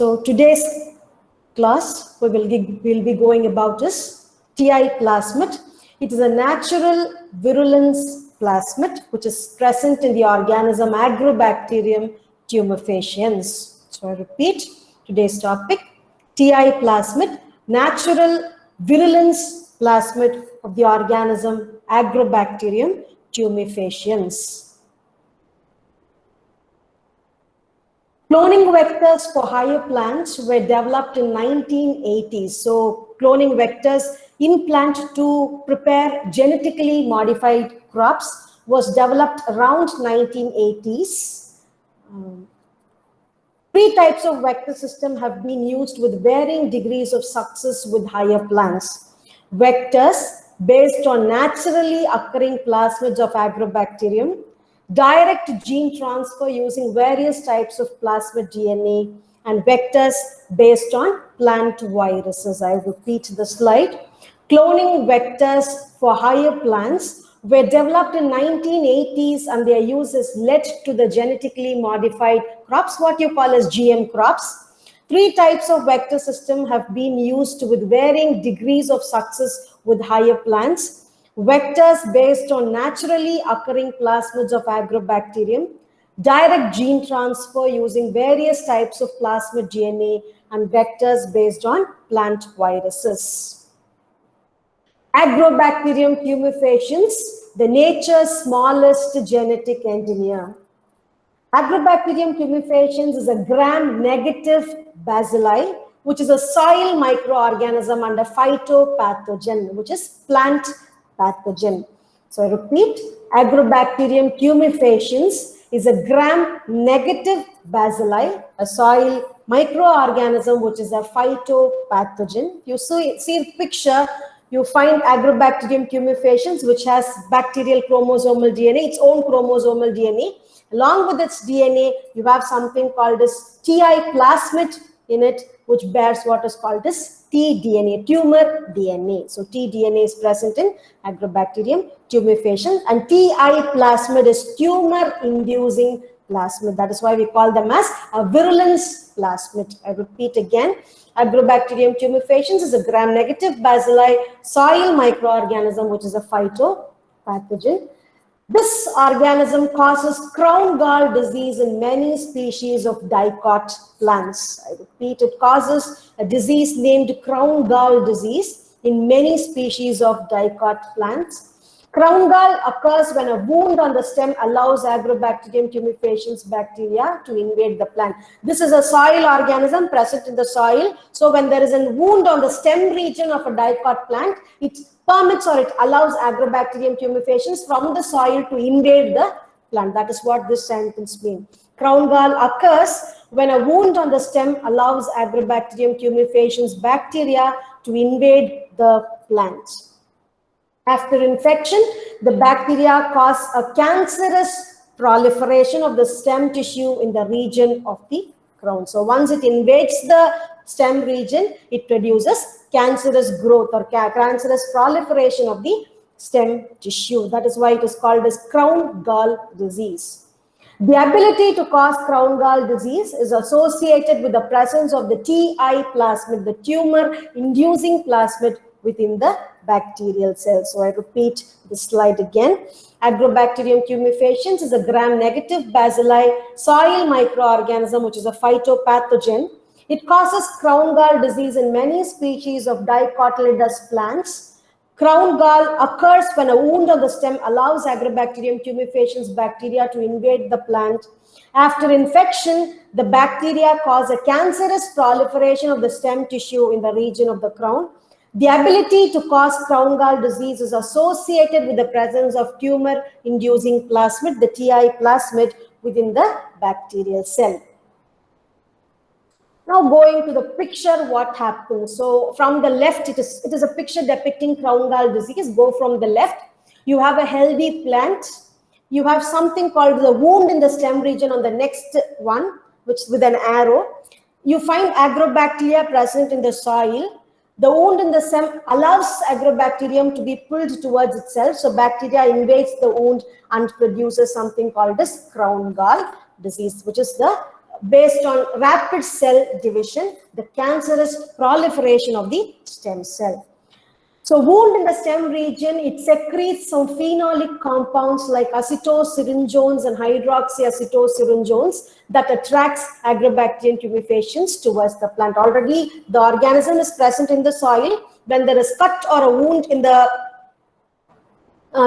So today's class we will be going about is TI plasmid. It is a natural virulence plasmid which is present in the organism Agrobacterium tumefaciens. So I repeat today's topic, TI plasmid, natural virulence plasmid of the organism Agrobacterium tumefaciens. Cloning vectors for higher plants were developed in 1980s. So cloning vectors in plant to prepare genetically modified crops was developed around 1980s. Three types of vector system have been used with varying degrees of success with higher plants. Vectors based on naturally occurring plasmids of Agrobacterium, direct gene transfer using various types of plasmid DNA, and vectors based on plant viruses. I repeat the slide. Cloning vectors for higher plants were developed in 1980s, and their use has led to the genetically modified crops, what you call as GM crops. Three types of vector system have been used with varying degrees of success with higher plants. Vectors based on naturally occurring plasmids of Agrobacterium, direct gene transfer using various types of plasmid DNA, and vectors based on plant viruses. Agrobacterium tumefaciens, the nature's smallest genetic engineer. Agrobacterium tumefaciens is a gram-negative bacilli, which is a soil microorganism and a phytopathogen, which is plant pathogen. So I repeat, Agrobacterium tumefaciens is a gram-negative bacilli, a soil microorganism which is a phytopathogen. You see a picture, you find Agrobacterium tumefaciens which has bacterial chromosomal DNA, its own chromosomal DNA. Along with its DNA, you have something called as TI plasmid in it, which bears what is called as tDNA, tumor DNA. So tDNA is present in Agrobacterium tumefaciens, and TI plasmid is tumor-inducing plasmid. That is why we call them as a virulence plasmid. I repeat again, Agrobacterium tumefaciens is a gram-negative bacilli soil microorganism, which is a phytopathogen. This organism causes crown gall disease in many species of dicot plants. I repeat, it causes a disease named crown gall disease in many species of dicot plants. Crown gall occurs when a wound on the stem allows Agrobacterium tumefaciens bacteria to invade the plant. This is a soil organism present in the soil. So when there is a wound on the stem region of a dicot plant, it permits or it allows Agrobacterium tumefaciens from the soil to invade the plant. That is what this sentence means. Crown gall occurs when a wound on the stem allows Agrobacterium tumefaciens bacteria to invade the plant. After infection, the bacteria cause a cancerous proliferation of the stem tissue in the region of the crown. So once it invades the stem region, it produces cancerous growth or cancerous proliferation of the stem tissue. That is why it is called as crown gall disease. The ability to cause crown gall disease is associated with the presence of the TI plasmid, the tumor-inducing plasmid within the bacterial cells. So I repeat the slide again. Agrobacterium tumefaciens is a gram-negative bacilli soil microorganism, which is a phytopathogen. It causes crown gall disease in many species of dicotyledonous plants. Crown gall occurs when a wound on the stem allows Agrobacterium tumefaciens bacteria to invade the plant. After infection, the bacteria cause a cancerous proliferation of the stem tissue in the region of the crown. The ability to cause crown gall disease is associated with the presence of tumor-inducing plasmid, the TI plasmid, within the bacterial cell. Now going to the picture, what happens? So from the left, it is a picture depicting crown gall disease. Go from the left. You have a healthy plant. You have something called the wound in the stem region on the next one, which with an arrow. You find Agrobacteria present in the soil. The wound in the stem allows Agrobacterium to be pulled towards itself. So bacteria invades the wound and produces something called as crown gall disease, which is the based on rapid cell division, the cancerous proliferation of the stem cell. So wound in the stem region, it secretes some phenolic compounds like acetosyringones and hydroxyacetosyringones that attracts Agrobacterium tumefaciens towards the plant. Already the organism is present in the soil. When there is cut or a wound in the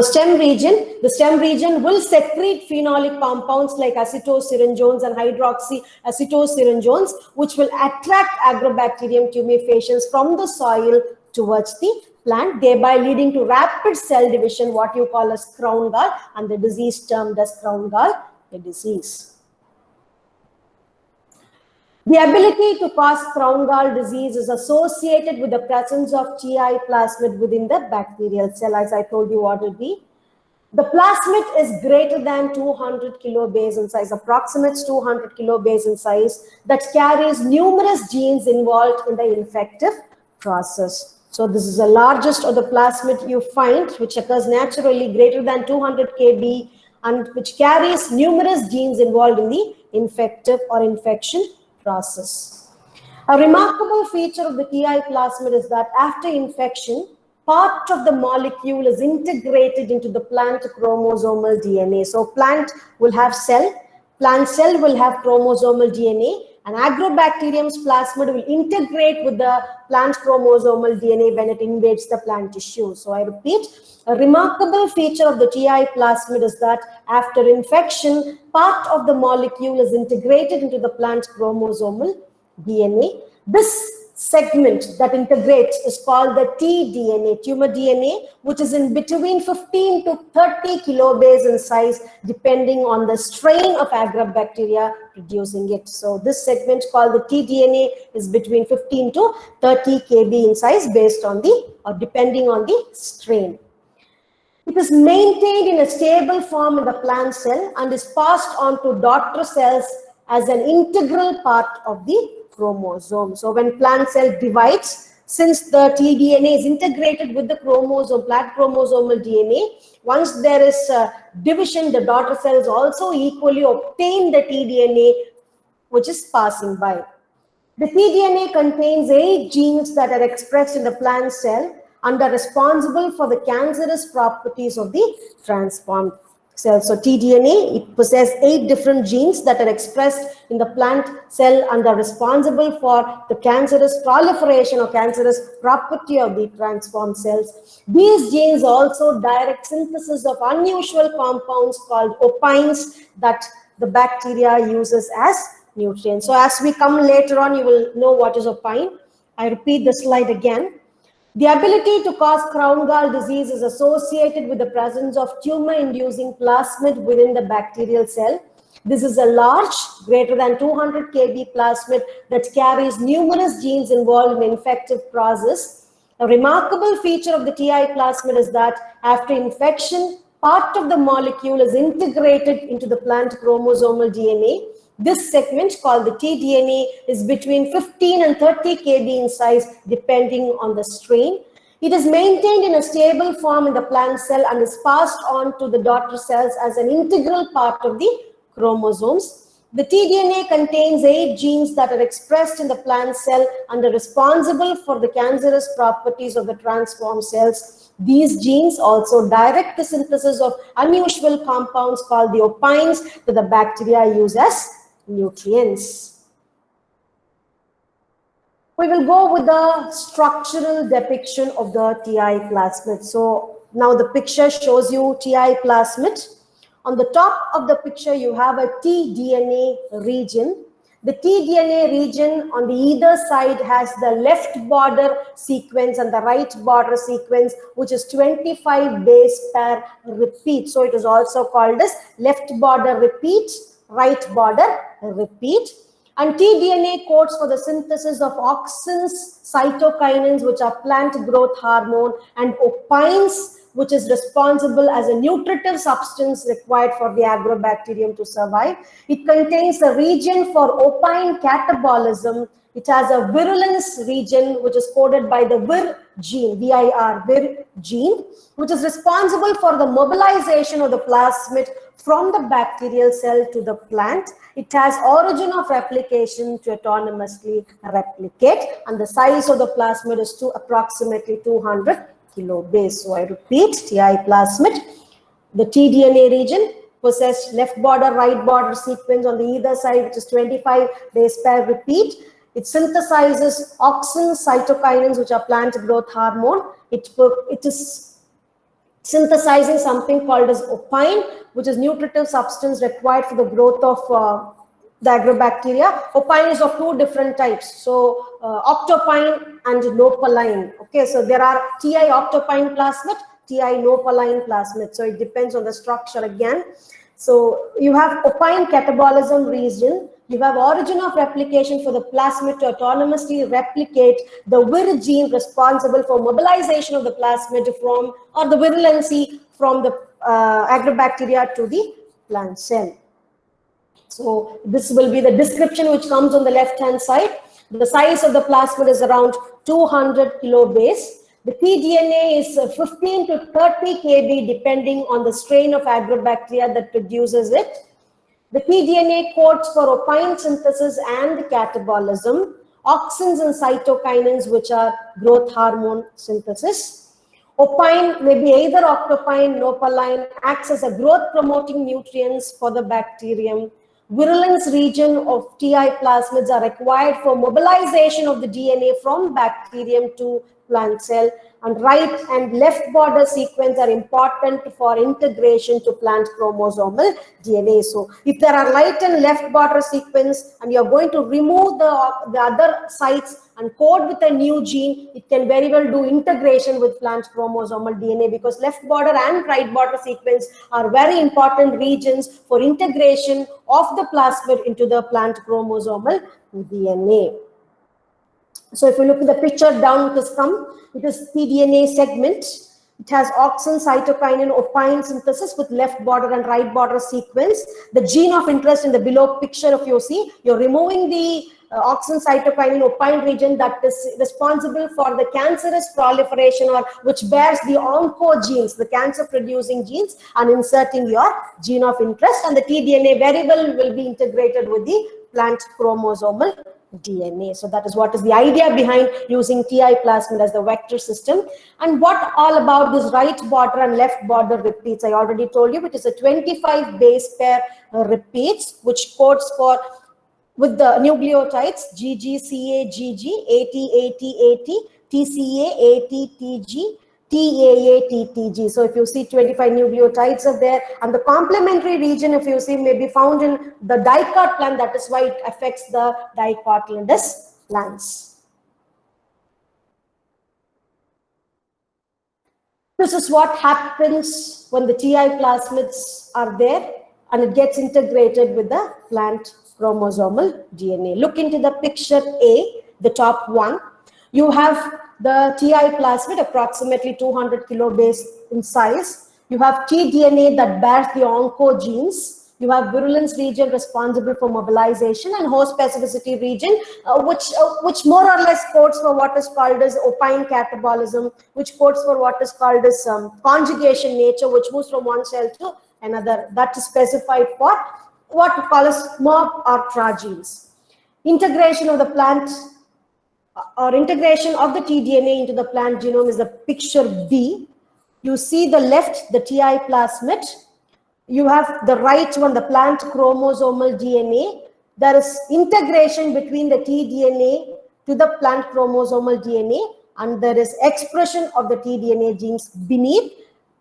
stem region, the stem region will secrete phenolic compounds like acetosyringones and hydroxyacetosyringones, which will attract Agrobacterium tumefaciens from the soil towards the plant, thereby leading to rapid cell division, what you call as crown gall, and the disease termed as crown gall disease. The ability to cause crown gall disease is associated with the presence of TI plasmid within the bacterial cell, as I told you what it will be. The plasmid is greater than 200 kilobase in size, approximates 200 kilobase in size, that carries numerous genes involved in the infective process. So this is the largest of the plasmid you find, which occurs naturally greater than 200 kb and which carries numerous genes involved in the infective or infection process. A remarkable feature of the TI plasmid is that after infection, part of the molecule is integrated into the plant chromosomal DNA. So plant will have cell, plant cell will have chromosomal DNA, and Agrobacterium's plasmid will integrate with the plant chromosomal DNA when it invades the plant tissue. So I repeat, a remarkable feature of the TI plasmid is that after infection, part of the molecule is integrated into the plant chromosomal DNA. This segment that integrates is called the tDNA, tumor DNA, which is in between 15 to 30 kilobase in size, depending on the strain of Agrobacteria producing it. So this segment called the tDNA is between 15 to 30 kb in size based on the, or depending on the strain. It is maintained in a stable form in the plant cell and is passed on to daughter cells as an integral part of the chromosome. So when plant cell divides, since the tDNA is integrated with the chromosome, plant chromosomal DNA, once there is a division, the daughter cells also equally obtain the tDNA which is passing by. The tDNA contains 8 genes that are expressed in the plant cell and are responsible for the cancerous properties of the transformed cell. So tDNA, it possesses 8 different genes that are expressed in the plant cell and are responsible for the cancerous proliferation or cancerous property of the transformed cells. These genes also direct synthesis of unusual compounds called opines that the bacteria uses as nutrients. So as we come later on, you will know what is opine. I repeat the slide again. The ability to cause crown gall disease is associated with the presence of tumor-inducing plasmid within the bacterial cell. This is a large, greater than 200 kb plasmid that carries numerous genes involved in the infective process. A remarkable feature of the TI plasmid is that after infection, part of the molecule is integrated into the plant chromosomal DNA. This segment, called the tDNA, is between 15 and 30 kb in size, depending on the strain. It is maintained in a stable form in the plant cell and is passed on to the daughter cells as an integral part of the chromosomes. The tDNA contains 8 genes that are expressed in the plant cell and are responsible for the cancerous properties of the transformed cells. These genes also direct the synthesis of unusual compounds called the opines that the bacteria use as nutrients. We will go with the structural depiction of the TI plasmid. So now the picture shows you TI plasmid. On the top of the picture, you have a tDNA region. The tDNA region on the either side has the left border sequence and the right border sequence, which is 25 base pair repeat. So it is also called as left border repeat, right border repeat. And tDNA codes for the synthesis of auxins, cytokinins, which are plant growth hormone, and opines, which is responsible as a nutritive substance required for the Agrobacterium to survive. It contains a region for opine catabolism. It has a virulence region, which is coded by the Vir gene, VIR, Vir gene, which is responsible for the mobilization of the plasmid from the bacterial cell to the plant. It has origin of replication to autonomously replicate, and the size of the plasmid is approximately 200 kilobase. So I repeat, TI plasmid, the tDNA region possess left border, right border sequence on the either side, which is 25 base pair repeat. It synthesizes auxins, cytokinins, which are plant growth hormone. It is synthesizing something called as opine, which is nutritive substance required for the growth of the agrobacteria. Opine is of two different types. So octopine and nopaline. Okay, so there are TI octopine plasmid, TI nopaline plasmid. So it depends on the structure again. So you have opine catabolism region. You have origin of replication for the plasmid to autonomously replicate the vir gene responsible for mobilization of the plasmid from, or the virulency from the agrobacteria to the plant cell. So this will be the description which comes on the left hand side. The size of the plasmid is around 200 kilobase. The tDNA is 15 to 30 kb depending on the strain of agrobacteria that produces it. The tDNA codes for opine synthesis and catabolism, auxins and cytokinins, which are growth hormone synthesis. Opine may be either octopine, nopaline, acts as a growth promoting nutrients for the bacterium. Virulence region of TI plasmids are required for mobilization of the DNA from bacterium to plant cell, and right and left border sequence are important for integration to plant chromosomal DNA. So if there are right and left border sequence and you're going to remove the other sites and code with a new gene, it can very well do integration with plant chromosomal DNA, because left border and right border sequence are very important regions for integration of the plasmid into the plant chromosomal DNA. So if you look at the picture down, it is tDNA segment. It has auxin, cytokinin, opine synthesis with left border and right border sequence. The gene of interest in the below picture, if you see, you're removing the auxin, cytokinin, opine region that is responsible for the cancerous proliferation, or which bears the oncogenes, the cancer producing genes, and inserting your gene of interest, and the tDNA very well will be integrated with the plant chromosomal DNA. So that is what is the idea behind using TI plasmid as the vector system. And what all about this right border and left border repeats, I already told you, it is a 25 base pair repeats, which codes for with the nucleotides GG, CA, GG, AT, AT, AT, TCA, AT, TG, TAA, TTG. So if you see 25 nucleotides are there, and the complementary region, if you see, may be found in the dicot plant. That is why it affects the dicotyledonous plants. This is what happens when the TI plasmids are there and it gets integrated with the plant chromosomal DNA. Look into the picture A, the top one. You have the TI plasmid, approximately 200 kilobase in size. You have tDNA that bears the oncogenes. You have virulence region responsible for mobilization, and host specificity region, which more or less codes for what is called as opine catabolism, which codes for what is called as conjugation nature, which moves from one cell to another. That is specified for what we call as SMOP or TRA genes. Integration of the plant or integration of the tDNA into the plant genome is the picture B. You see the left, the TI plasmid. You have the right one, the plant chromosomal DNA. There is integration between the tDNA to the plant chromosomal DNA, and there is expression of the tDNA genes beneath.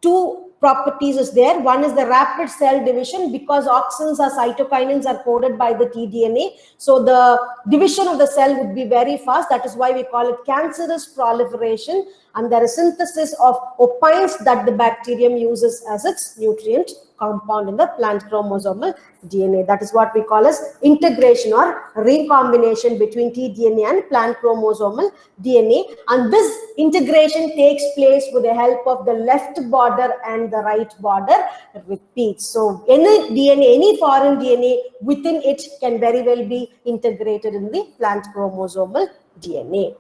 Two properties is there. One is the rapid cell division, because auxins or cytokinins are coded by the tDNA. So the division of the cell would be very fast. That is why we call it cancerous proliferation. And there is synthesis of opines that the bacterium uses as its nutrient compound in the plant chromosomal DNA. That is what we call as integration or recombination between tDNA and plant chromosomal DNA. And this integration takes place with the help of the left border and the right border repeats. So any DNA, any foreign DNA within it can very well be integrated in the plant chromosomal DNA.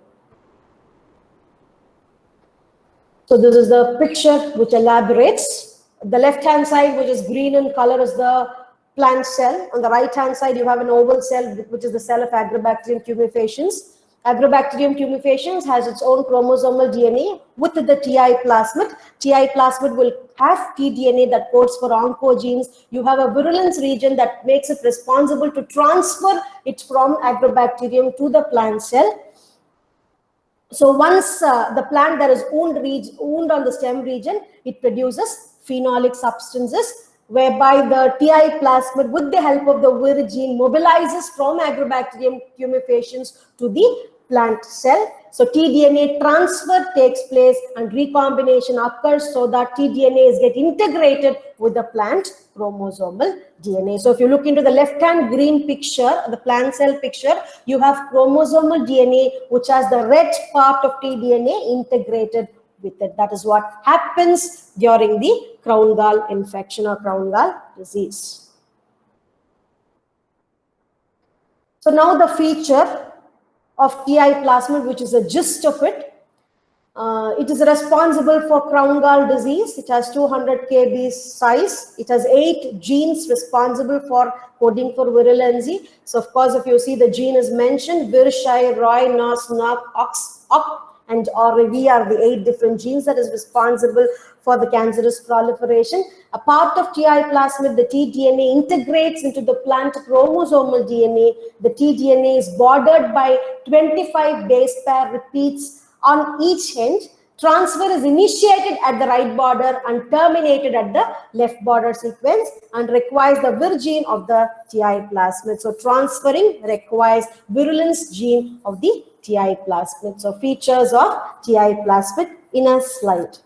So this is the picture which elaborates The left-hand side, which is green in color, is the plant cell. On the right-hand side, you have an oval cell, which is the cell of Agrobacterium tumefaciens. Agrobacterium tumefaciens has its own chromosomal DNA with the TI plasmid. TI plasmid will have tDNA that codes for oncogenes. You have a virulence region that makes it responsible to transfer it from Agrobacterium to the plant cell. So once the plant that is wound on the stem region, it produces phenolic substances, whereby the TI plasmid, with the help of the Vir gene, mobilizes from Agrobacterium tumefaciens to the plant cell. So tDNA transfer takes place and recombination occurs so that tDNA is get integrated with the plant chromosomal DNA. So if you look into the left-hand green picture, the plant cell picture, you have chromosomal DNA, which has the red part of tDNA integrated with it. That is what happens during the crown gall infection or crown gall disease. So now the feature of TI plasmid, which is a gist of it. It is responsible for crown gall disease. It has 200 kb size. It has 8 genes responsible for coding for virulency. So of course, if you see the gene is mentioned, Vir, Shai, Roy, Nos, Nok, Ox, Oc, and RV are the 8 different genes that is responsible for the cancerous proliferation. A part of TI plasmid, the tDNA, integrates into the plant chromosomal DNA. The tDNA is bordered by 25 base pair repeats on each end. Transfer is initiated at the right border and terminated at the left border sequence and requires the Vir gene of the TI plasmid. So transferring requires virulence gene of the TI plasmid. So features of TI plasmid in a slide.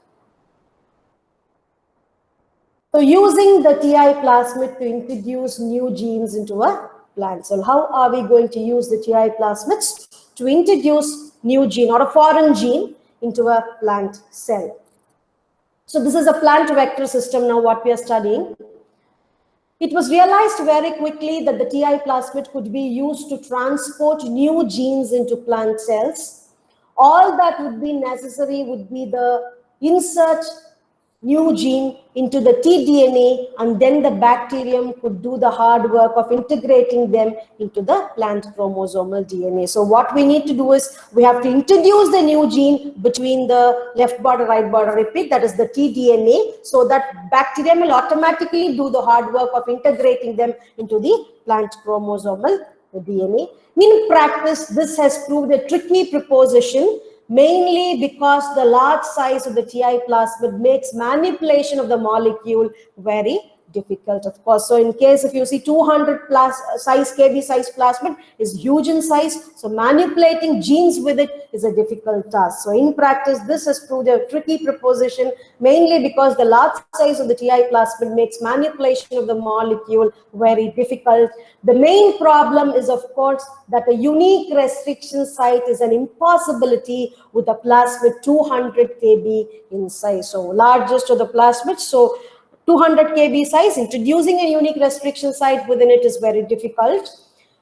So using the TI plasmid to introduce new genes into a plant. So how are we going to use the TI plasmids to introduce new gene or a foreign gene into a plant cell? So this is a plant vector system now what we are studying. It was realized very quickly that the TI plasmid could be used to transport new genes into plant cells. All that would be necessary would be the insert new gene into the tDNA, and then the bacterium could do the hard work of integrating them into the plant chromosomal DNA. So what we need to do is we have to introduce the new gene between the left border, right border repeat, that is the tDNA, so that bacterium will automatically do the hard work of integrating them into the plant chromosomal DNA. In practice, this has proved a tricky proposition, mainly because the large size of the TI plasmid makes manipulation of the molecule very difficult, of course. So in case if you see 200 kb size plasmid is huge in size, so manipulating genes with it is a difficult task. So in practice, this has proved a tricky proposition, mainly because the large size of the TI plasmid makes manipulation of the molecule very difficult. The main problem is, of course, that a unique restriction site is an impossibility with a plasmid 200 kb in size. So largest of the plasmids, so 200 kb size, introducing a unique restriction site within it is very difficult.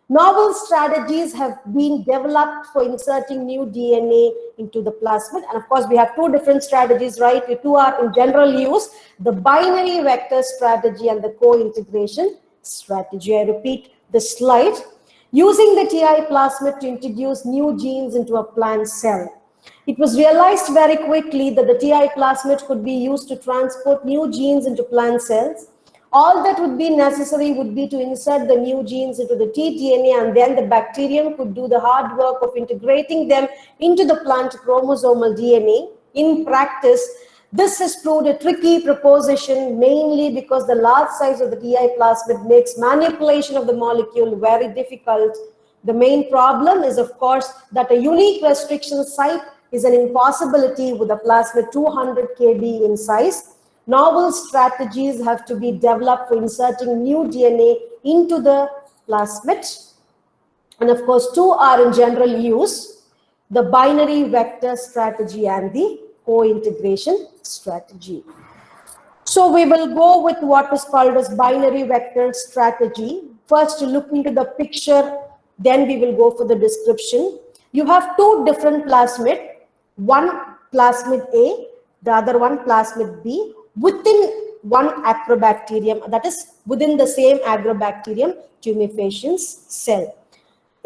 Novel strategies have been developed for inserting new DNA into the plasmid. And of course, we have 2 different strategies, right? The 2 are in general use, the binary vector strategy and the co-integration strategy. I repeat the slide. Using the TI plasmid to introduce new genes into a plant cell. It was realized very quickly that the TI plasmid could be used to transport new genes into plant cells. All that would be necessary would be to insert the new genes into the tDNA, and then the bacterium could do the hard work of integrating them into the plant chromosomal DNA. In practice, this has proved a tricky proposition, mainly because the large size of the TI plasmid makes manipulation of the molecule very difficult. The main problem is, of course, that a unique restriction site is an impossibility with a plasmid 200 kb in size. Novel strategies have to be developed for inserting new DNA into the plasmid. And of course, 2 are in general use, the binary vector strategy and the co-integration strategy. So we will go with what is called as binary vector strategy. First, to look into the picture, then we will go for the description. You have 2 different plasmid, one plasmid A, the other one plasmid B. Within one agrobacterium, that is within the same agrobacterium tumefaciens cell.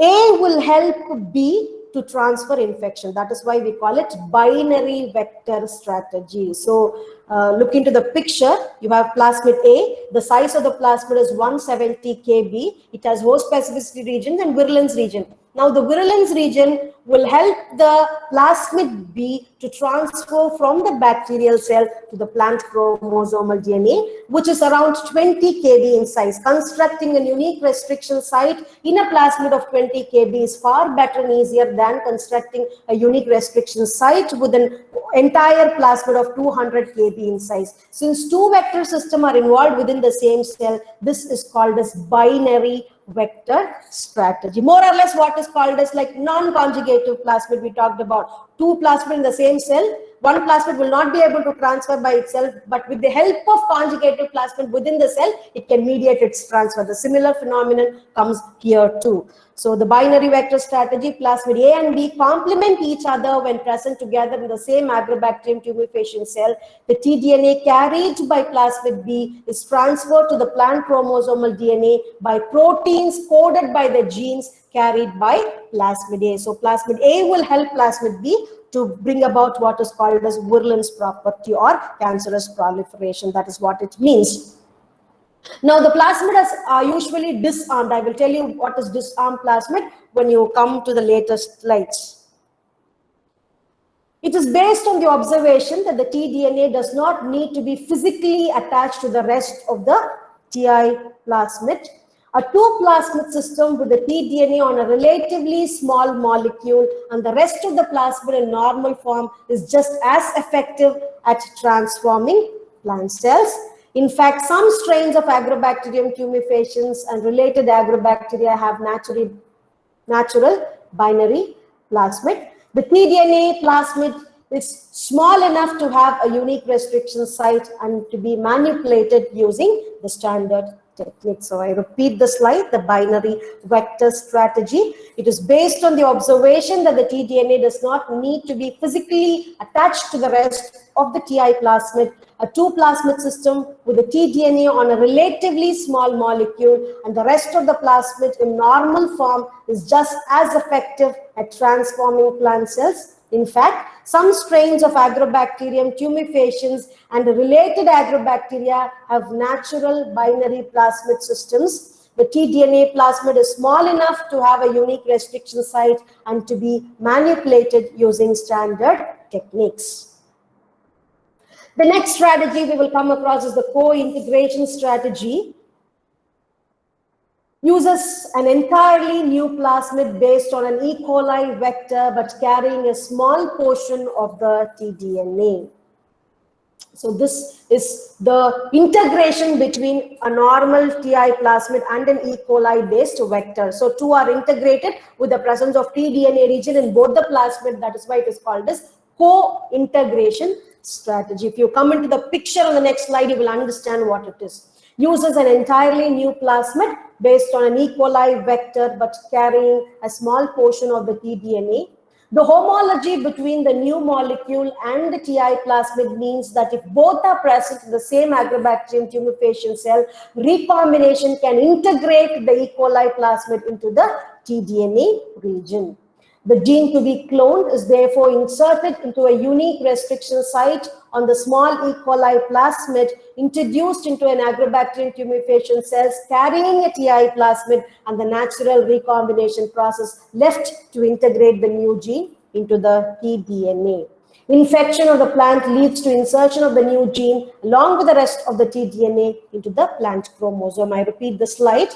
A will help B to transfer infection. That is why we call it binary vector strategy. So look into the picture. You have plasmid A. The size of the plasmid is 170 kb. It has host specificity region and virulence region. Now the virulence region will help the plasmid B to transfer from the bacterial cell to the plant chromosomal DNA, which is around 20 kb in size. Constructing a unique restriction site in a plasmid of 20 kb is far better and easier than constructing a unique restriction site with an entire plasmid of 200 kb in size. Since two vector systems are involved within the same cell, this is called as binary vector strategy. More or less what is called as like non-conjugative plasmid we talked about. Two plasmid in the same cell, one plasmid will not be able to transfer by itself, but with the help of conjugative plasmid within the cell, it can mediate its transfer. The similar phenomenon comes here too. So the binary vector strategy, plasmid A and B complement each other when present together in the same agrobacterium tumefaciens cell. The tDNA carried by plasmid B is transferred to the plant chromosomal DNA by proteins coded by the genes carried by plasmid A. So plasmid A will help plasmid B to bring about what is called as virulence property or cancerous proliferation. That is what it means. Now the plasmids are usually disarmed. I will tell you what is disarmed plasmid when you come to the latest slides. It is based on the observation that the tDNA does not need to be physically attached to the rest of the TI plasmid. A two plasmid system with the tDNA on a relatively small molecule and the rest of the plasmid in normal form is just as effective at transforming plant cells. In fact, some strains of Agrobacterium tumefaciens and related agrobacteria have natural binary plasmid. The tDNA plasmid is small enough to have a unique restriction site and to be manipulated using the standard technique. So I repeat the slide, the binary vector strategy. It is based on the observation that the tDNA does not need to be physically attached to the rest of the TI plasmid. A two plasmid system with the tDNA on a relatively small molecule and the rest of the plasmid in normal form is just as effective at transforming plant cells. In fact, some strains of Agrobacterium tumefaciens and related agrobacteria have natural binary plasmid systems. The tDNA plasmid is small enough to have a unique restriction site and to be manipulated using standard techniques. The next strategy we will come across is the co-integration strategy. Uses an entirely new plasmid based on an E. coli vector but carrying a small portion of the tDNA. So this is the integration between a normal TI plasmid and an E. coli based vector. So two are integrated with the presence of tDNA region in both the plasmid. That is why it is called as co-integration strategy. If you come into the picture on the next slide, you will understand what it is. Uses an entirely new plasmid based on an E. coli vector but carrying a small portion of the tDNA. The homology between the new molecule and the TI plasmid means that if both are present in the same Agrobacterium tumefaciens cell, recombination can integrate the E. coli plasmid into the tDNA region. The gene to be cloned is therefore inserted into a unique restriction site on the small E. coli plasmid, introduced into an Agrobacterium tumefaciens cells carrying a TI plasmid, and the natural recombination process left to integrate the new gene into the tDNA. Infection of the plant leads to insertion of the new gene along with the rest of the tDNA into the plant chromosome. I repeat the slide.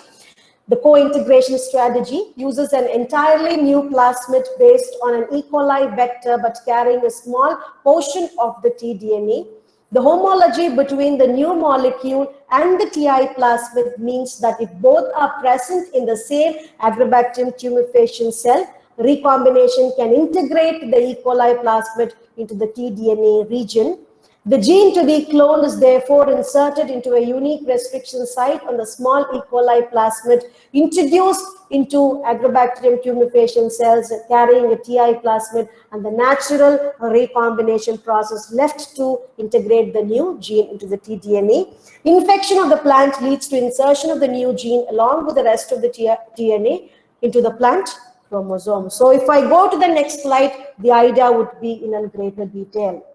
The co-integration strategy uses an entirely new plasmid based on an E. coli vector but carrying a small portion of the tDNA. The homology between the new molecule and the TI plasmid means that if both are present in the same Agrobacterium tumefaciens cell, recombination can integrate the E. coli plasmid into the tDNA region. The gene to be cloned is therefore inserted into a unique restriction site on the small E. coli plasmid introduced into Agrobacterium tumefaciens cells carrying a TI plasmid, and the natural recombination process left to integrate the new gene into the tDNA. Infection of the plant leads to insertion of the new gene along with the rest of the DNA into the plant chromosome. So if I go to the next slide, the idea would be in a greater detail.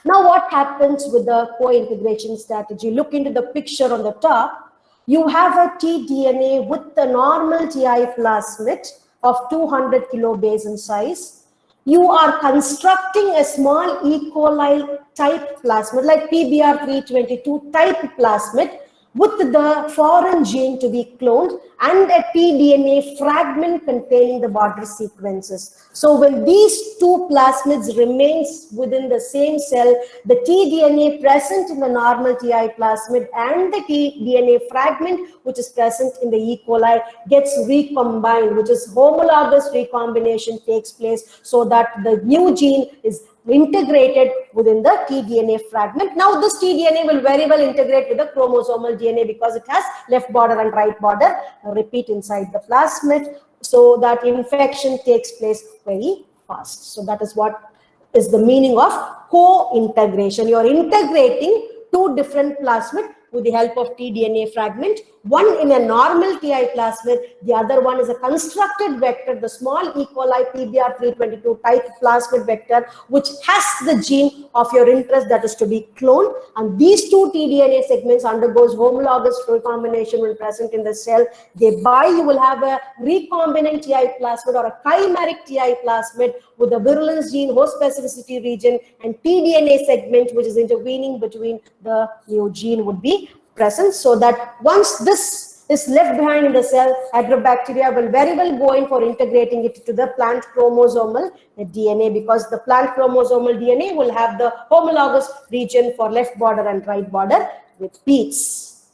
Now what happens with the co-integration strategy? Look into the picture on the top. You have a tDNA with the normal TI plasmid of 200 kilobase in size. You are constructing a small E. coli type plasmid, like PBR322 type plasmid, with the foreign gene to be cloned and a tDNA fragment containing the border sequences. So when these two plasmids remains within the same cell, the tDNA present in the normal TI plasmid and the tDNA fragment which is present in the E. coli gets recombined, which is homologous recombination takes place, so that the new gene is integrated within the tDNA fragment. Now this tDNA will very well integrate with the chromosomal DNA because it has left border and right border repeat inside the plasmid, so that infection takes place very fast. So that is what is the meaning of co-integration. You are integrating two different plasmid with the help of tDNA fragment, one in a normal TI plasmid, the other one is a constructed vector, the small E. coli PBR322 type plasmid vector, which has the gene of your interest that is to be cloned, and these two tDNA segments undergoes homologous recombination when present in the cell. Thereby you will have a recombinant TI plasmid or a chimeric TI plasmid with the virulence gene, host specificity region, and tDNA segment which is intervening between the new gene would be present, so that once this is left behind in the cell, Agrobacteria will very well go in for integrating it to the plant chromosomal DNA, because the plant chromosomal DNA will have the homologous region for left border and right border repeats.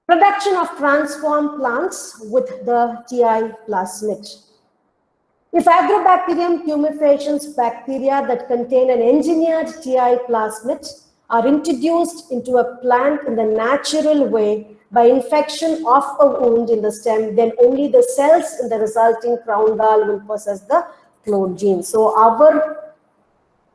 Production of transformed plants with the TI plasmid. If Agrobacterium tumefaciens bacteria that contain an engineered TI plasmid are introduced into a plant in the natural way by infection of a wound in the stem, then only the cells in the resulting crown gall will possess the clone gene. So our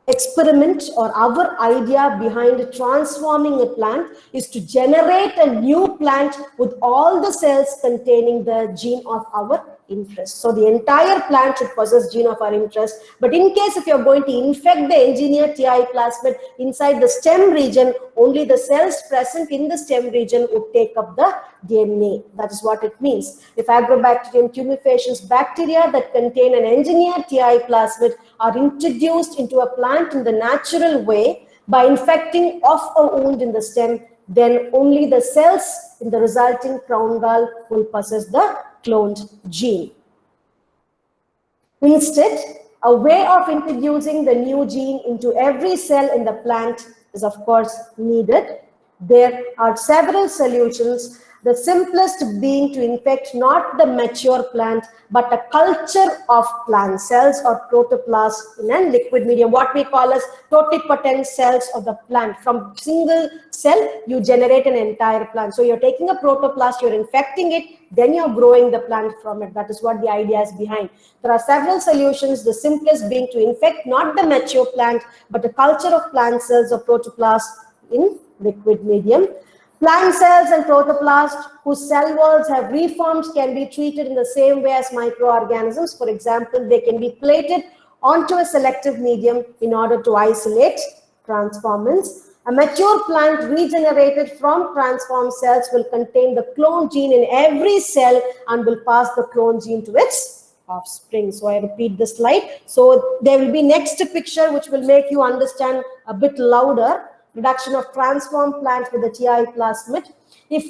experiment or our idea behind transforming a plant is to generate a new plant with all the cells containing the gene of our interest. So the entire plant should possess gene of our interest, but in case if you're going to infect the engineered TI plasmid inside the stem region, only the cells present in the stem region would take up the DNA. That is what it means. If Agrobacterium tumefaciens bacteria that contain an engineered TI plasmid are introduced into a plant in the natural way by infecting of a wound in the stem, then only the cells in the resulting crown gall will possess the cloned gene. Instead, a way of introducing the new gene into every cell in the plant is of course needed. There are several solutions, the simplest being to infect not the mature plant but a culture of plant cells or protoplast in a liquid medium, what we call as totipotent cells of the plant. From single cell you generate an entire plant. So you're taking a protoplast, you're infecting it, then you're growing the plant from it. That is what the idea is behind. There are several solutions, the simplest being to infect not the mature plant but a culture of plant cells or protoplast in liquid medium. Plant cells and protoplasts whose cell walls have reformed can be treated in the same way as microorganisms. For example, they can be plated onto a selective medium in order to isolate transformants. A mature plant regenerated from transformed cells will contain the clone gene in every cell and will pass the clone gene to its offspring. So I repeat the slide. So there will be next picture which will make you understand a bit louder. Production of transformed plant with the TI plasmid. If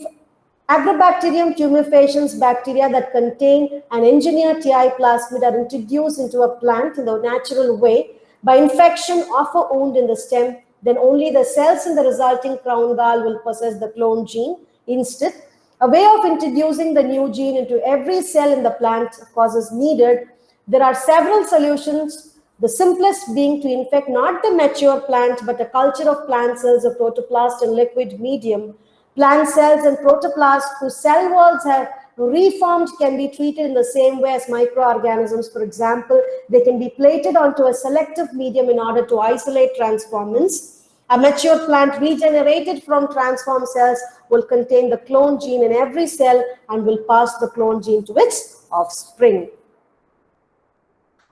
Agrobacterium tumefaciens bacteria that contain an engineered TI plasmid are introduced into a plant in the natural way by infection of a wound in the stem, then only the cells in the resulting crown gall will possess the clone gene. Instead, a way of introducing the new gene into every cell in the plant, of course, is needed. There are several solutions, The simplest being to infect not the mature plant, but a culture of plant cells of protoplast and liquid medium. Plant cells and protoplast whose cell walls have reformed can be treated in the same way as microorganisms. For example, they can be plated onto a selective medium in order to isolate transformants. A mature plant regenerated from transformed cells will contain the clone gene in every cell and will pass the clone gene to its offspring.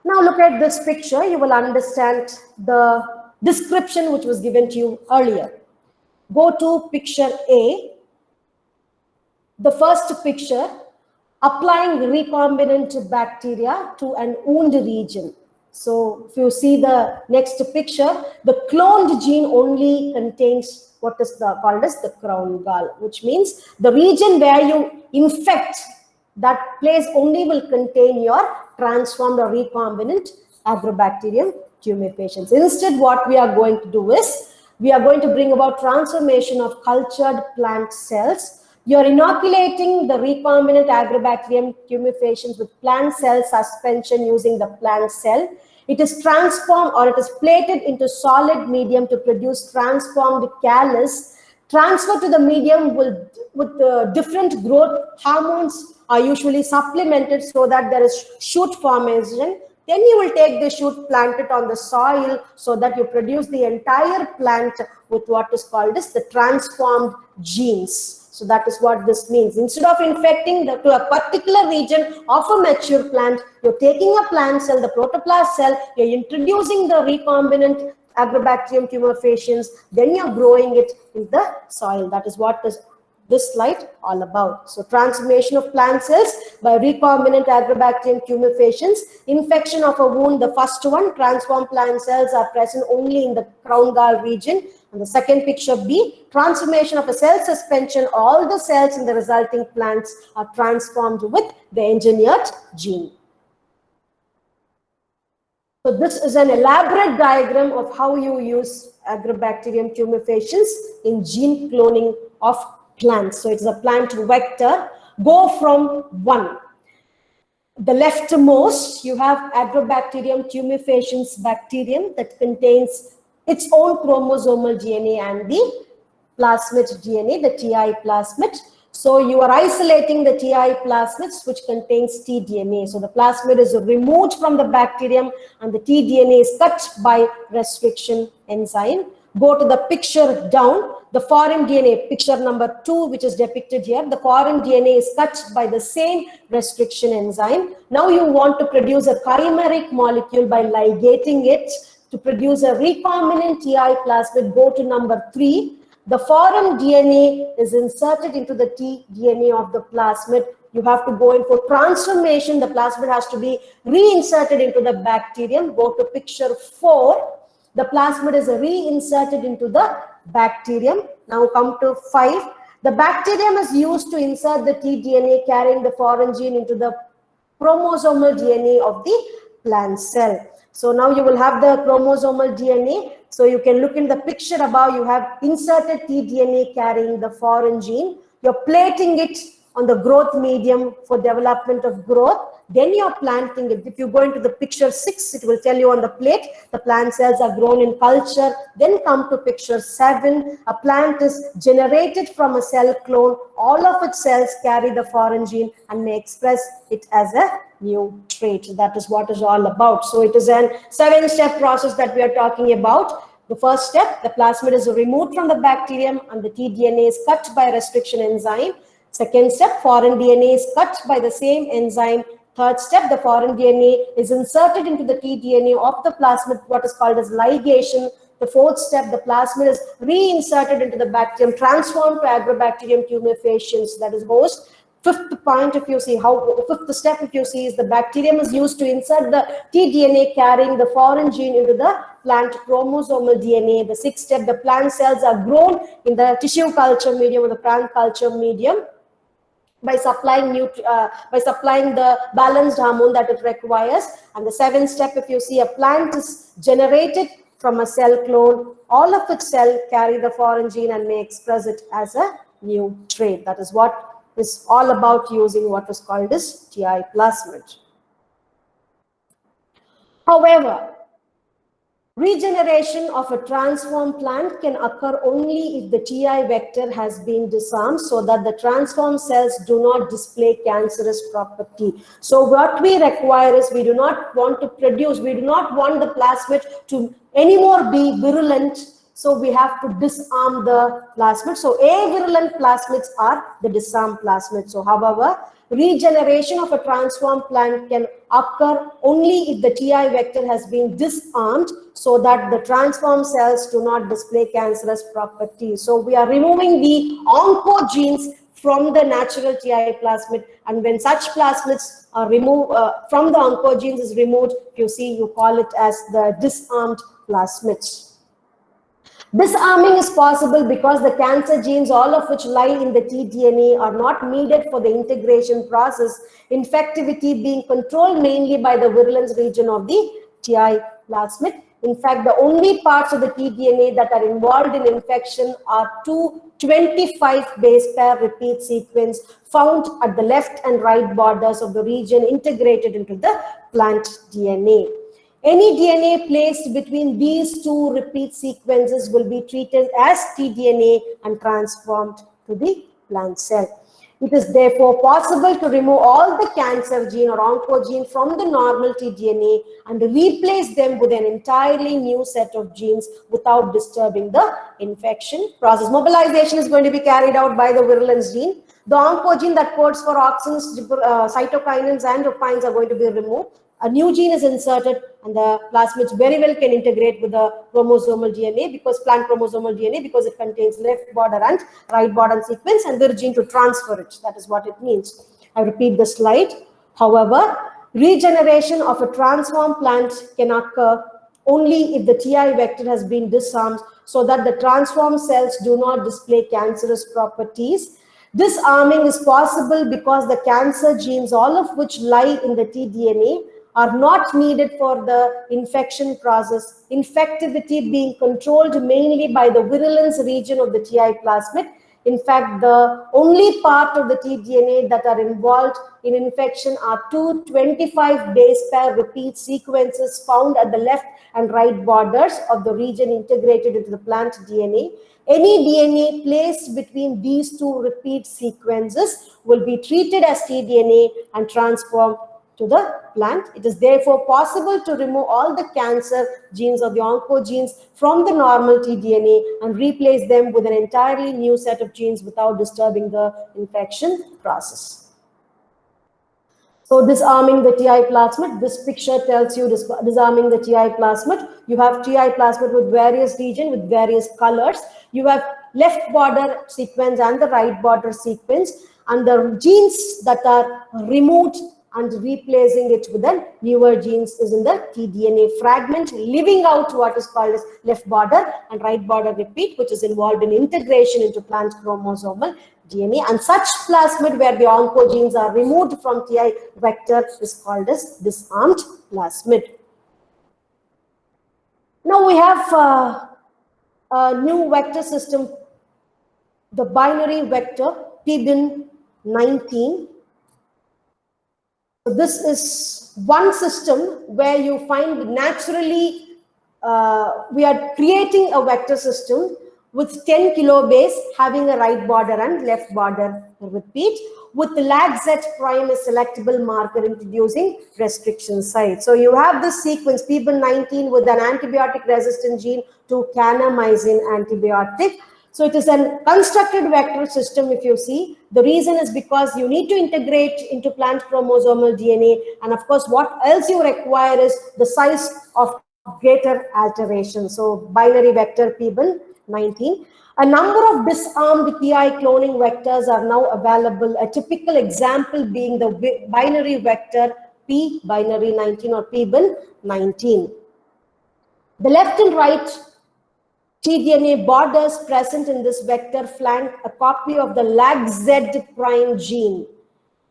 Now look at this picture. You will understand the description which was given to you earlier. Go to picture A. The first picture, applying recombinant bacteria to an wound region. So if you see the next picture, the cloned gene only contains what is called as the crown gall, which means the region where you infect, that place only will contain your transformed or recombinant Agrobacterium tumefaciens. Instead, what we are going to do is, we are going to bring about transformation of cultured plant cells. You are inoculating the recombinant Agrobacterium tumefaciens with plant cell suspension using the plant cell. It is transformed, or it is plated into solid medium to produce transformed callus. Transfer to the medium with different growth hormones are usually supplemented so that there is shoot formation. Then you will take the shoot, plant it on the soil so that you produce the entire plant with what is called as the transformed genes. So that is what this means. Instead of infecting to a particular region of a mature plant, you're taking a plant cell, the protoplast cell, you're introducing the recombinant Agrobacterium tumefaciens, then you're growing it in the soil. That is what this slide all about. So transformation of plant cells by recombinant Agrobacterium tumefaciens. Infection of a wound, the first one, transformed plant cells are present only in the crown gall region. And the second picture B, transformation of a cell suspension, all the cells in the resulting plants are transformed with the engineered gene. So this is an elaborate diagram of how you use Agrobacterium tumefaciens in gene cloning of plants. So it's a plant vector. Go from 1. The leftmost, you have Agrobacterium tumefaciens bacterium that contains its own chromosomal DNA and the plasmid DNA, the TI plasmid. So you are isolating the TI plasmids which contains tDNA. So the plasmid is removed from the bacterium and the tDNA is cut by restriction enzyme. Go to the picture down, the foreign DNA, picture number 2, which is depicted here. The foreign DNA is cut by the same restriction enzyme. Now you want to produce a chimeric molecule by ligating it to produce a recombinant TI plasmid. Go to number 3. The foreign DNA is inserted into the tDNA of the plasmid. You have to go in for transformation. The plasmid has to be reinserted into the bacterium. Go to picture 4. The plasmid is reinserted into the bacterium. Now come to 5. The bacterium is used to insert the tDNA carrying the foreign gene into the chromosomal DNA of the plant cell. So now you will have the chromosomal DNA. So you can look in the picture above, you have inserted tDNA carrying the foreign gene. You're plating it on the growth medium for development of growth. Then you're planting it. If you go into the picture 6, it will tell you on the plate, the plant cells are grown in culture. Then come to picture 7, a plant is generated from a cell clone. All of its cells carry the foreign gene and may express it as a new trait. That is what is all about. So it is a 7-step process that we are talking about. The first step, the plasmid is removed from the bacterium and the tDNA is cut by restriction enzyme. Second step, foreign DNA is cut by the same enzyme. Third step, the foreign DNA is inserted into the tDNA of the plasmid, what is called as ligation. The fourth step, the plasmid is reinserted into the bacterium, transformed to Agrobacterium tumefaciens, that is host. Fifth point, if you see fifth step, if you see, is the bacterium is used to insert the tDNA carrying the foreign gene into the plant chromosomal DNA. The sixth step, the plant cells are grown in the tissue culture medium or the plant culture medium by supplying the balanced hormone that it requires. And the seventh step, if you see, a plant is generated from a cell clone. All of its cells carry the foreign gene and may express it as a new trait. That is what is all about using what is called as TI plasmid. However, Regeneration of a transform plant can occur only if the TI vector has been disarmed so that the transform cells do not display cancerous property. So what we require is we do not want to produce, we do not want the plasmid to anymore be virulent. So we have to disarm the plasmid. So avirulent plasmids are the disarmed plasmids. So however, regeneration of a transform plant can occur only if the TI vector has been disarmed so that the transform cells do not display cancerous properties. So we are removing the oncogenes from the natural TI plasmid, and when such plasmids are removed from the oncogenes is removed, you see, you call it as the disarmed plasmids. Disarming is possible because the cancer genes, all of which lie in the tDNA, are not needed for the integration process, infectivity being controlled mainly by the virulence region of the TI plasmid. In fact, the only parts of the tDNA that are involved in infection are two 25 base pair repeat sequence found at the left and right borders of the region integrated into the plant DNA. Any DNA placed between these two repeat sequences will be treated as tDNA and transformed to the plant cell. It is therefore possible to remove all the cancer gene or oncogene from the normal tDNA and replace them with an entirely new set of genes without disturbing the infection process. Mobilization is going to be carried out by the virulence gene. The oncogene that codes for auxins, cytokinins, and opines are going to be removed. A new gene is inserted, and the plasmids very well can integrate with the chromosomal DNA, because plant chromosomal DNA, because it contains left border and right border sequence, and the gene to transfer it. That is what it means. I repeat the slide. However, regeneration of a transform plant can occur only if the TI vector has been disarmed so that the transform cells do not display cancerous properties. Disarming is possible because the cancer genes, all of which lie in the tDNA, are not needed for the infection process, infectivity being controlled mainly by the virulence region of the TI plasmid. In fact, the only part of the tDNA that are involved in infection are two 25 base pair repeat sequences found at the left and right borders of the region integrated into the plant DNA. Any DNA placed between these two repeat sequences will be treated as tDNA and transformed to the plant. It is therefore possible to remove all the cancer genes or the oncogenes from the normal tDNA and replace them with an entirely new set of genes without disturbing the infection process. So disarming the TI plasmid, this picture tells you disarming the TI plasmid. You have TI plasmid with various regions, with various colors. You have left border sequence and the right border sequence, and the genes that are removed and replacing it with the newer genes is in the tDNA fragment, leaving out what is called as left border and right border repeat, which is involved in integration into plant chromosomal DNA. And such plasmid where the oncogenes are removed from TI vector is called as disarmed plasmid. Now we have a new vector system, the binary vector PBIN19. This is one system where you find naturally we are creating a vector system with 10 kilobase having a right border and left border repeat, with the LAGZ prime a selectable marker introducing restriction site. So you have this sequence PBIN19 with an antibiotic resistant gene to kanamycin antibiotic. So it is a constructed vector system. If you see, the reason is because you need to integrate into plant chromosomal DNA, and of course what else you require is the size of greater alteration. So binary vector PBIN19. A number of disarmed PI cloning vectors are now available, a typical example being the binary vector P binary 19 or PBIN19. The left and right tDNA borders present in this vector flank a copy of the LAGZ prime gene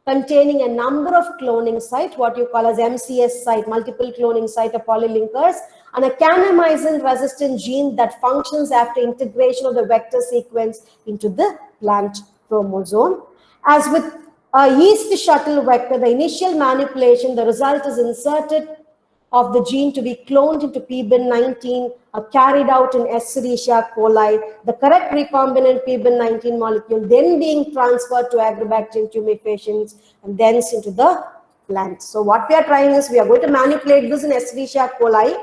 containing a number of cloning sites, what you call as MCS site, multiple cloning site of polylinkers, and a kanamycin resistant gene that functions after integration of the vector sequence into the plant chromosome. As with a yeast shuttle vector, the initial manipulation, the result is inserted of the gene to be cloned into PBIN19 are carried out in Escherichia coli, the correct recombinant PBIN19 molecule then being transferred to Agrobacterium tumefaciens and thence into the plant. So what we are trying is we are going to manipulate this in Escherichia coli.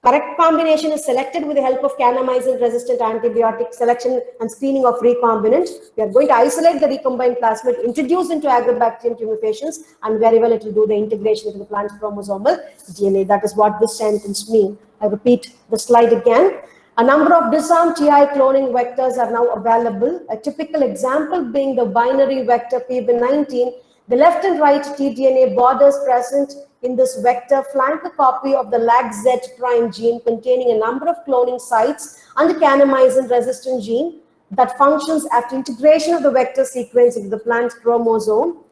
Correct combination is selected with the help of kanamycin-resistant antibiotic selection and screening of recombinant. We are going to isolate the recombined plasmid, introduce into Agrobacterium tumefaciens, and very well it will do the integration into the plant's chromosomal DNA. That is what this sentence means. I repeat the slide again. A number of disarmed TI cloning vectors are now available. A typical example being the binary vector PBIN19. The left and right tDNA borders present in this vector flank a copy of the LAGZ prime gene containing a number of cloning sites and the kanamycin-resistant gene that functions after integration of the vector sequence into the plant chromosome.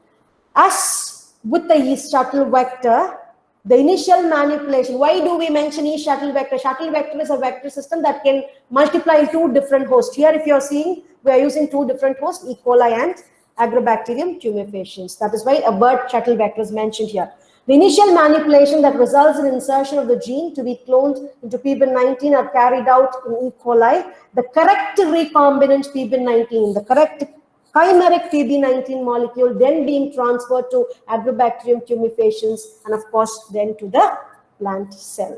As with the E-shuttle vector, the initial manipulation, why do we mention E-shuttle vector? Shuttle vector is a vector system that can multiply in two different hosts. Here, if you're seeing, we are using two different hosts, E. coli and Agrobacterium tumefaciens. That is why a word shuttle vector is mentioned here. The initial manipulation that results in insertion of the gene to be cloned into PBIN19 are carried out in E. coli. The correct recombinant PBIN19, the correct chimeric PB19 molecule then being transferred to Agrobacterium tumefaciens and of course then to the plant cell.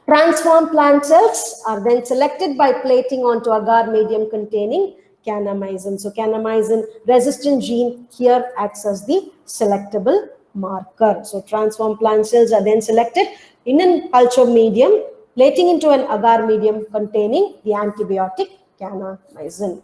Transformed plant cells are then selected by plating onto agar medium containing kanamycin. So kanamycin resistant gene here acts as the selectable marker. So transformed plant cells are then selected in a culture medium, plating into an agar medium containing the antibiotic kanamycin.